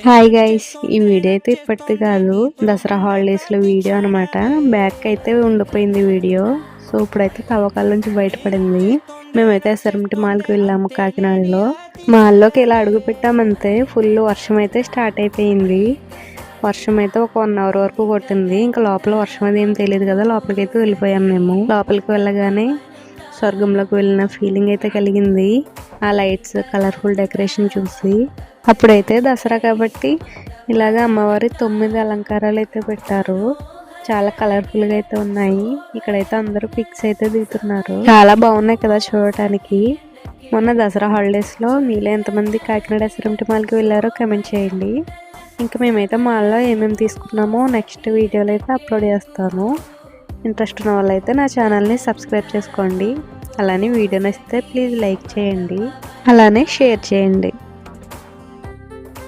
Hi guys, ఈ video అయితే ఇప్పటిది కాదు, దసరా హాలిడేస్లో వీడియో అనమాట. బ్యాక్ అయితే ఉండిపోయింది వీడియో. సో ఇప్పుడైతే తవ్వకాల నుంచి బయటపడింది. మేమైతే ఎస్ఆర్ఎంటీ మాల్కి వెళ్ళాము కాకినాడలో. మాల్లోకి ఇలా అడుగు పెట్టామంతే ఫుల్ వర్షం అయితే స్టార్ట్ అయిపోయింది. వర్షం అయితే ఒక 1 అవర్ వరకు కొట్టింది. ఇంకా లోపల వర్షం అది ఏం తెలియదు కదా, లోపలికి అయితే వెళ్ళిపోయాం మేము. లోపలికి వెళ్ళగానే స్వర్గంలోకి వెళ్ళిన ఫీలింగ్ అయితే కలిగింది. ఆ లైట్స్, కలర్ఫుల్ డెకరేషన్ చూసి. అప్పుడైతే దసరా కాబట్టి ఇలాగ అమ్మవారి 9 అలంకారాలు అయితే పెట్టారు. చాలా కలర్ఫుల్గా అయితే ఉన్నాయి. ఇక్కడైతే అందరూ పిక్స్ అయితే దిగుతున్నారు. చాలా బాగున్నాయి కదా చూడటానికి. మొన్న దసరా హాలిడేస్లో మీలో ఎంతమంది కాకినాడ ఎస్ఆర్ఎంటీ మాల్కి వెళ్ళారో కమెంట్ చేయండి. ఇంకా మేమైతే మాల్లో ఏమేమి తీసుకున్నామో నెక్స్ట్ వీడియోలో అయితే అప్లోడ్ చేస్తాను. ఇంట్రెస్ట్ ఉన్న వాళ్ళైతే నా ఛానల్ని సబ్స్క్రైబ్ చేసుకోండి. అలానే వీడియో నచ్చితే ప్లీజ్ లైక్ చేయండి, అలానే షేర్ చేయండి.